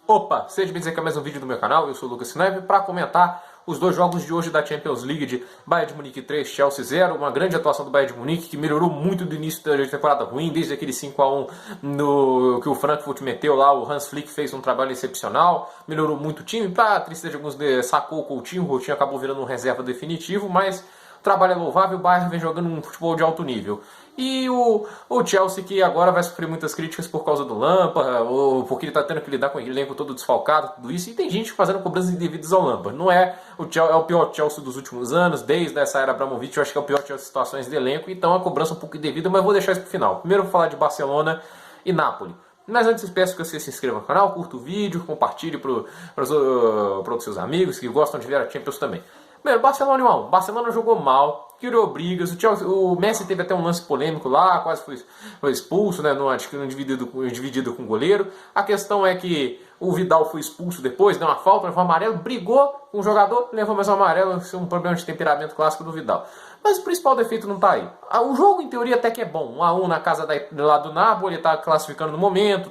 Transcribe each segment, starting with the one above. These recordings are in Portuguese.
Opa, seja bem-vindo aqui a mais um vídeo do meu canal, eu sou o Lucas Sineve, para comentar os dois jogos de hoje da Champions League de Bayern de Munique 3, Chelsea 0, uma grande atuação do Bayern de Munique, que melhorou muito do início da temporada ruim, desde aquele 5-1 que o Frankfurt meteu lá, o Hans Flick fez um trabalho excepcional, melhorou muito o time, para tristeza de alguns, sacou o Coutinho acabou virando um reserva definitivo, mas o trabalho é louvável, o Bayern vem jogando um futebol de alto nível. E o Chelsea, que agora vai sofrer muitas críticas por causa do Lampard, ou porque ele está tendo que lidar com o elenco todo desfalcado, tudo isso, e tem gente fazendo cobranças indevidas ao Lampard. Não é é o pior Chelsea dos últimos anos, desde essa era Abramovich, eu acho que é o pior Chelsea de situações de elenco, então a cobrança um pouco indevida, mas vou deixar isso para o final. Primeiro vou falar de Barcelona e Napoli. Mas antes peço que você se inscreva no canal, curta o vídeo, compartilhe para os seus amigos que gostam de ver a Champions também. Primeiro, Barcelona 1-1. Barcelona jogou mal, criou brigas. O Messi teve até um lance polêmico lá, quase foi expulso, né, acho que dividido com o goleiro. A questão é que o Vidal foi expulso depois, deu uma falta, levou amarelo, brigou com o jogador, levou mais um amarelo. Isso é um problema de temperamento clássico do Vidal. Mas o principal defeito não está aí. O jogo, em teoria, até que é bom. 1-1 na casa lá do Napoli, está classificando no momento,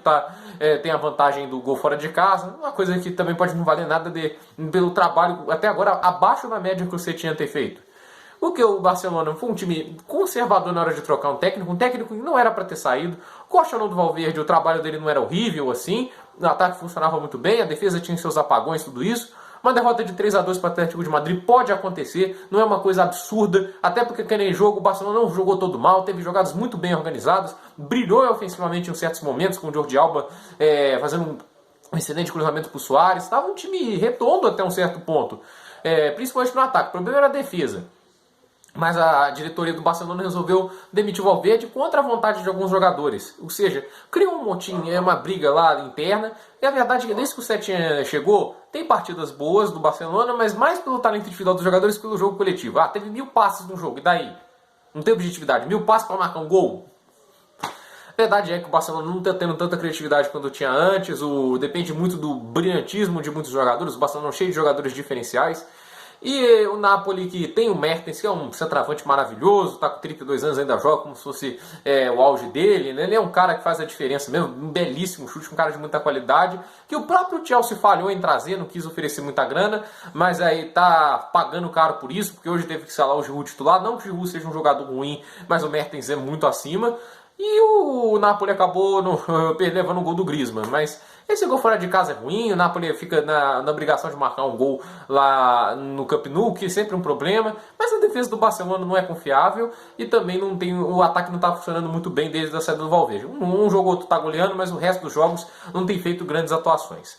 tem a vantagem do gol fora de casa. Uma coisa que também pode não valer nada pelo trabalho, até agora, abaixo da média que você tinha ter feito. Porque o Barcelona foi um time conservador na hora de trocar um técnico que não era para ter saído. Coxa não do Valverde, o trabalho dele não era horrível assim. O ataque funcionava muito bem, a defesa tinha seus apagões, tudo isso. Uma derrota de 3-2 para o Atlético de Madrid pode acontecer, não é uma coisa absurda, até porque aquele jogo o Barcelona não jogou todo mal, teve jogadas muito bem organizadas, brilhou ofensivamente em certos momentos, com o Jordi Alba fazendo um excelente cruzamento para o Suárez. Estava um time redondo até um certo ponto, principalmente no ataque. O problema era a defesa. Mas a diretoria do Barcelona resolveu demitir o Valverde contra a vontade de alguns jogadores. Ou seja, criou um motim, uma briga lá interna. E a verdade é que desde que o Setien chegou, tem partidas boas do Barcelona, mas mais pelo talento individual dos jogadores que pelo jogo coletivo. Teve 1000 passes no jogo, e daí? Não tem objetividade. 1000 passes para marcar um gol? A verdade é que o Barcelona não está tendo tanta criatividade quanto tinha antes. Depende muito do brilhantismo de muitos jogadores. O Barcelona é cheio de jogadores diferenciais. E o Napoli, que tem o Mertens, que é um centroavante maravilhoso, está com 32 anos, ainda joga como se fosse o auge dele, né? Ele é um cara que faz a diferença mesmo, um belíssimo chute, um cara de muita qualidade, que o próprio Chelsea falhou em trazer, não quis oferecer muita grana, mas aí tá pagando caro por isso, porque hoje teve que escalar o Giroud titular. Não que o Giroud seja um jogador ruim, mas o Mertens é muito acima. E o Napoli acabou levando o gol do Griezmann, mas esse gol fora de casa é ruim, o Napoli fica na obrigação de marcar um gol lá no Camp Nou, que é sempre um problema, mas a defesa do Barcelona não é confiável e também o ataque não está funcionando muito bem desde a saída do Valverde. Um jogo ou outro está goleando, mas o resto dos jogos não tem feito grandes atuações.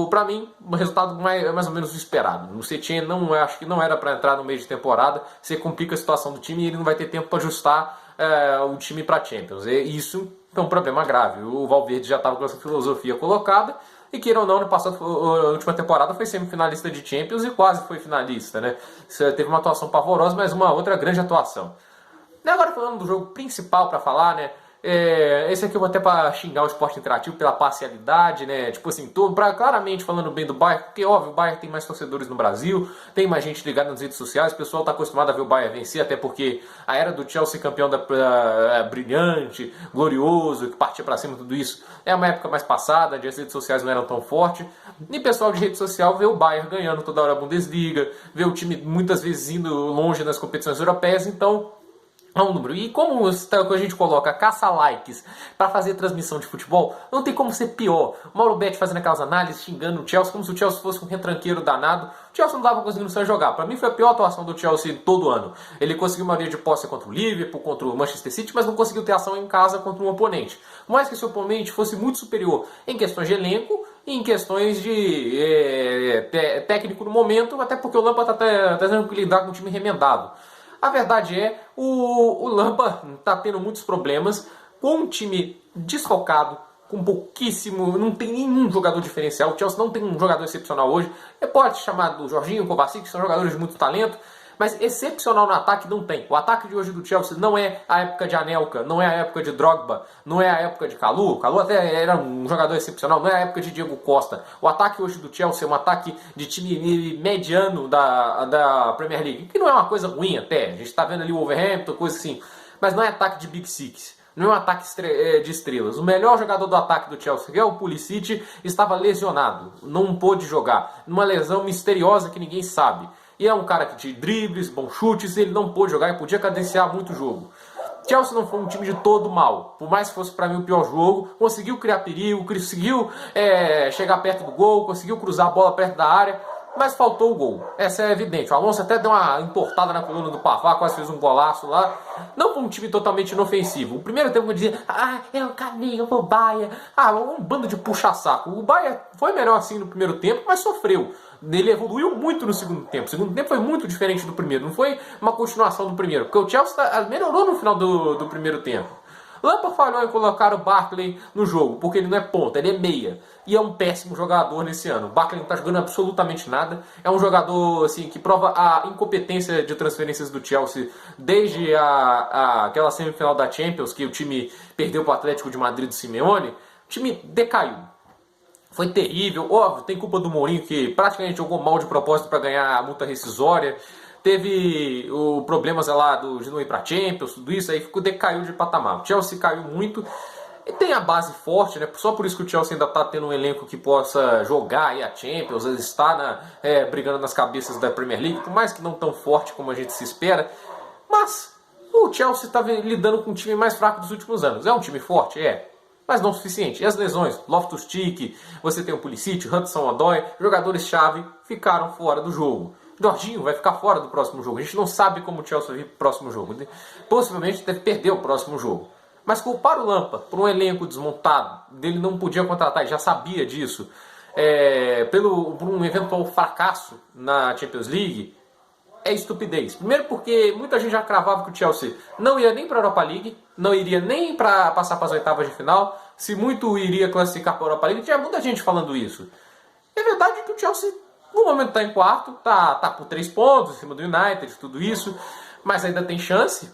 Para mim, o resultado mais ou menos o esperado. O Setien acho que não era para entrar no meio de temporada, você complica a situação do time e ele não vai ter tempo para ajustar o time para Champions. E isso é um problema grave. O Valverde já estava com essa filosofia colocada e, queira ou não, a última temporada foi semifinalista de Champions e quase foi finalista, né? Teve uma atuação pavorosa, mas uma outra grande atuação. E agora falando do jogo principal para falar, né? Esse aqui eu vou até para xingar o Esporte Interativo pela parcialidade, né? Tipo assim, claramente falando bem do Bayern, porque óbvio, o Bayern tem mais torcedores no Brasil, tem mais gente ligada nas redes sociais, o pessoal está acostumado a ver o Bayern vencer, até porque a era do Chelsea campeão brilhante, glorioso, que partia para cima, tudo isso, é uma época mais passada, onde as redes sociais não eram tão fortes, e o pessoal de rede social vê o Bayern ganhando toda hora a Bundesliga, vê o time muitas vezes indo longe nas competições europeias, então é um número. E como a gente coloca caça-likes para fazer transmissão de futebol, não tem como ser pior. O Mauro Betti fazendo aquelas análises, xingando o Chelsea, como se o Chelsea fosse um retranqueiro danado. O Chelsea não dava conseguindo sair jogar. Para mim foi a pior atuação do Chelsea todo ano. Ele conseguiu maioria de posse contra o Liverpool, contra o Manchester City, mas não conseguiu ter ação em casa contra um oponente. Por mais que esse oponente fosse muito superior em questões de elenco e em questões de técnico no momento, até porque o Lampard está tendo que lidar com um time remendado. A verdade é, o Lampard está tendo muitos problemas com um time desfocado, com pouquíssimo, não tem nenhum jogador diferencial. O Chelsea não tem um jogador excepcional hoje. Pode chamar do Jorginho, Kovacic, que são jogadores de muito talento, mas excepcional no ataque não tem. O ataque de hoje do Chelsea não é a época de Anelka, não é a época de Drogba, não é a época de Calu. Calu até era um jogador excepcional, não é a época de Diego Costa. O ataque hoje do Chelsea é um ataque de time mediano da Premier League, que não é uma coisa ruim até. A gente está vendo ali o Wolverhampton, coisa assim, mas não é ataque de Big Six. Não é um ataque de estrelas. O melhor jogador do ataque do Chelsea, que é o Pulisic, estava lesionado. Não pôde jogar. Numa lesão misteriosa que ninguém sabe. E é um cara que tinha dribles, bons chutes, ele não pôde jogar e podia cadenciar muito o jogo. Chelsea não foi um time de todo mal. Por mais que fosse para mim o pior jogo, conseguiu criar perigo, conseguiu chegar perto do gol, conseguiu cruzar a bola perto da área, mas faltou o gol. Essa é evidente. O Alonso até deu uma entortada na coluna do Pavard, quase fez um golaço lá. Não foi um time totalmente inofensivo. O primeiro tempo eu dizia, é um caminho pro Bayern. Um bando de puxa-saco. O Bayern foi melhor assim no primeiro tempo, mas sofreu. Ele evoluiu muito no segundo tempo. O segundo tempo foi muito diferente do primeiro. Não foi uma continuação do primeiro. Porque o Chelsea melhorou no final do primeiro tempo. Lampard falhou em colocar o Barkley no jogo, porque ele não é ponta, ele é meia. E é um péssimo jogador nesse ano. O Barkley não está jogando absolutamente nada. É um jogador assim, que prova a incompetência de transferências do Chelsea desde aquela semifinal da Champions, que o time perdeu para o Atlético de Madrid do Simeone. O time decaiu. Foi terrível. Óbvio, tem culpa do Mourinho, que praticamente jogou mal de propósito para ganhar a multa rescisória. Teve problemas lá de não ir para Champions, tudo isso, aí decaiu de patamar. O Chelsea caiu muito. E tem a base forte, né? Só por isso que o Chelsea ainda está tendo um elenco que possa jogar aí a Champions, está brigando nas cabeças da Premier League, por mais que não tão forte como a gente se espera. Mas o Chelsea está lidando com um time mais fraco dos últimos anos. É um time forte? É. Mas não o suficiente. E as lesões? Loftus-Cheek, você tem o Pulisic, Hudson-Odoi, jogadores-chave ficaram fora do jogo. Jorginho vai ficar fora do próximo jogo. A gente não sabe como o Chelsea vai vir para o próximo jogo. Possivelmente deve perder o próximo jogo. Mas culpar o Lampard por um elenco desmontado, dele não podia contratar, já sabia disso, por um eventual fracasso na Champions League, é estupidez. Primeiro porque muita gente já cravava que o Chelsea não ia nem para a Europa League, não iria nem para passar para as oitavas de final, se muito iria classificar para a Europa League. Tinha muita gente falando isso. E a verdade é que o Chelsea no momento está em quarto, tá por 3 pontos em cima do United, tudo isso, mas ainda tem chance.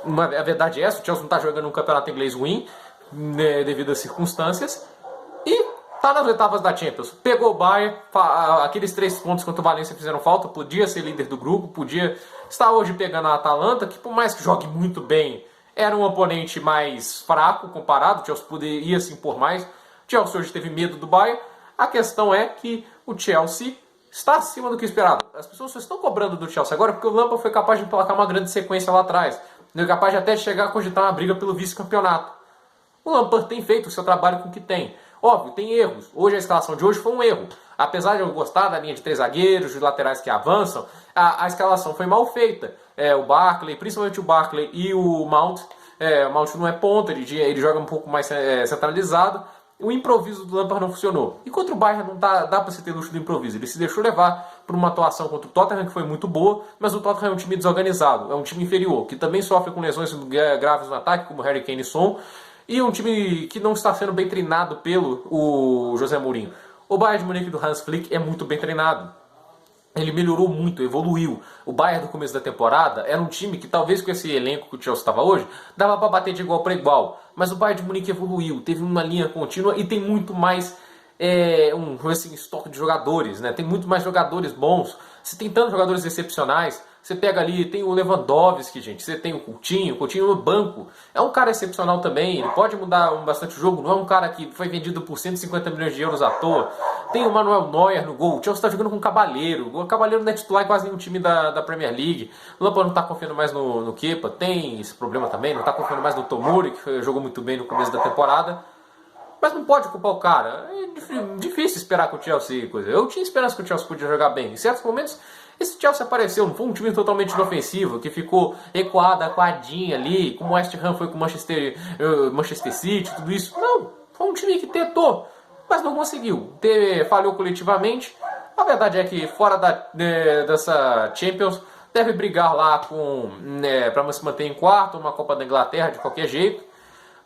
A verdade é essa, o Chelsea não está jogando um campeonato inglês ruim, né, devido às circunstâncias, e tá nas oitavas da Champions. Pegou o Bayern, aqueles 3 pontos contra o Valencia fizeram falta, podia ser líder do grupo, podia estar hoje pegando a Atalanta, que por mais que jogue muito bem, era um oponente mais fraco comparado, o Chelsea poderia se impor mais. O Chelsea hoje teve medo do Bayern. A questão é que o Chelsea está acima do que esperado. As pessoas só estão cobrando do Chelsea agora porque o Lampard foi capaz de emplacar uma grande sequência lá atrás. Foi capaz de até chegar a cogitar uma briga pelo vice-campeonato. O Lampard tem feito o seu trabalho com o que tem. Óbvio, tem erros. Hoje a escalação de hoje foi um erro. Apesar de eu gostar da linha de 3 zagueiros, de laterais que avançam, a escalação foi mal feita. O Barkley, principalmente o Barkley e o Mount. O Mount não é ponta, ele joga um pouco mais centralizado. O improviso do Lampard não funcionou. E contra o Bayern não dá para se ter luxo do improviso. Ele se deixou levar por uma atuação contra o Tottenham que foi muito boa, mas o Tottenham é um time desorganizado, é um time inferior, que também sofre com lesões graves no ataque, como Harry Kane e Son, e é um time que não está sendo bem treinado pelo José Mourinho. O Bayern de Munique do Hans Flick é muito bem treinado. Ele melhorou muito, evoluiu. O Bayern do começo da temporada era um time que talvez com esse elenco que o Chelsea estava hoje, dava para bater de igual para igual. Mas o Bayern de Munique evoluiu, teve uma linha contínua e tem muito mais estoque de jogadores, né? Tem muito mais jogadores bons. Você tem tantos jogadores excepcionais. Você pega ali, tem o Lewandowski, gente. Você tem o Coutinho no banco. É um cara excepcional também. Ele pode mudar bastante o jogo. Não é um cara que foi vendido por 150 milhões de euros à toa. Tem o Manuel Neuer no gol. O Chelsea está jogando com o Cabaleiro. O Cabaleiro não é titular em quase nenhum time da Premier League. O Lampard não está confiando mais no Kepa. Tem esse problema também. Não está confiando mais no Tomori, que jogou muito bem no começo da temporada. Mas não pode culpar o cara. É difícil esperar que o Chelsea... Eu tinha esperança que o Chelsea podia jogar bem. Em certos momentos... Esse Chelsea apareceu, não foi um time totalmente inofensivo, que ficou recuado, aquadinho ali, como o West Ham foi com o Manchester City, tudo isso. Não, foi um time que tentou, mas não conseguiu. Falhou coletivamente. A verdade é que fora dessa Champions, deve brigar lá para se manter em quarto, uma Copa da Inglaterra de qualquer jeito.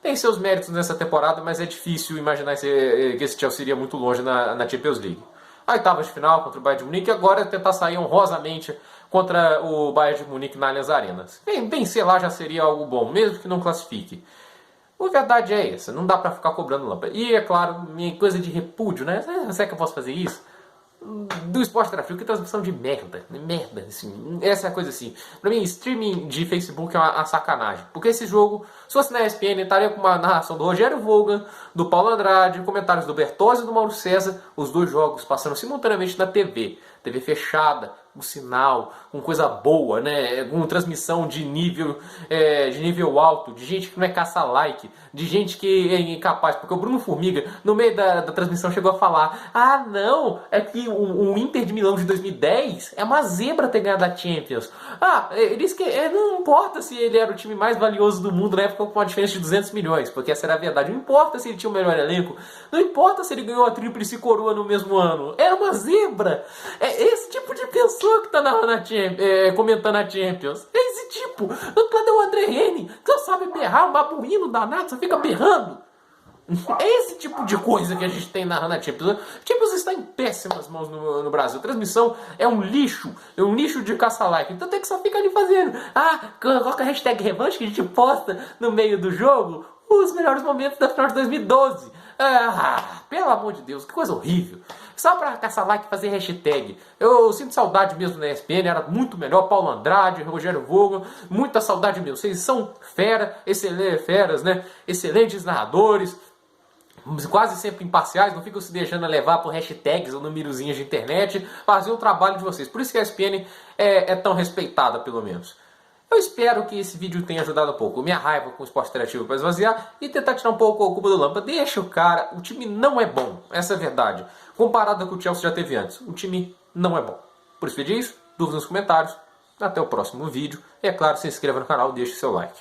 Tem seus méritos nessa temporada, mas é difícil imaginar que esse Chelsea iria muito longe na Champions League. A oitava de final contra o Bayern de Munique, agora é tentar sair honrosamente contra o Bayern de Munique na Allianz Arena. Vencer lá já seria algo bom, mesmo que não classifique. A verdade é essa, não dá pra ficar cobrando Lampard. E é claro, minha coisa de repúdio, né? Será que eu posso fazer isso? do Esporte Interativo, que transmissão de merda, assim, essa é a coisa assim. Pra mim, streaming de Facebook é uma sacanagem, porque esse jogo, se fosse na ESPN, estaria com uma narração do Rogério Volgan, do Paulo Andrade, comentários do Bertozzi e do Mauro César, os dois jogos passando simultaneamente na TV fechada, com sinal, com coisa boa, né? Com transmissão de nível alto, de gente que não é caça-like, de gente que é incapaz. Porque o Bruno Formiga, no meio da transmissão, chegou a falar: ah, não, é que o Inter de Milão de 2010 é uma zebra ter ganhado a Champions. Ah, ele disse que não importa se ele era o time mais valioso do mundo na época com uma diferença de 200 milhões, porque essa era a verdade. Não importa se ele tinha o melhor elenco, não importa se ele ganhou a tríplice coroa no mesmo ano. Era uma zebra. É esse tipo de pessoa que tá comentando a Champions. É esse tipo. Do outro lado é o André Henning, que só sabe berrar, um babuíno danado, só fica berrando. É esse tipo de coisa que a gente tem narrando a Champions. A Champions está em péssimas mãos no Brasil. A transmissão é um lixo de caça-like. Então tem que só ficar ali fazendo. Ah, coloca a hashtag revanche que a gente posta no meio do jogo os melhores momentos da final de 2012. Ah, pelo amor de Deus, que coisa horrível. Só pra caçar like e fazer hashtag. Eu sinto saudade mesmo na ESPN, era muito melhor. Paulo Andrade, Rogério Volgan, muita saudade mesmo. Vocês são feras, né? Excelentes narradores, quase sempre imparciais, não ficam se deixando levar por hashtags ou númerozinhos de internet. Fazer o trabalho de vocês. Por isso que a ESPN é tão respeitada, pelo menos. Eu espero que esse vídeo tenha ajudado um pouco. Minha raiva com o esporte interativo para esvaziar e tentar tirar um pouco a culpa do Lampa. Deixa o cara, o time não é bom, essa é a verdade. Comparado com o que o Chelsea já teve antes, o time não é bom. Por isso, vídeo é isso, dúvidas nos comentários. Até o próximo vídeo. E é claro, se inscreva no canal e deixe seu like.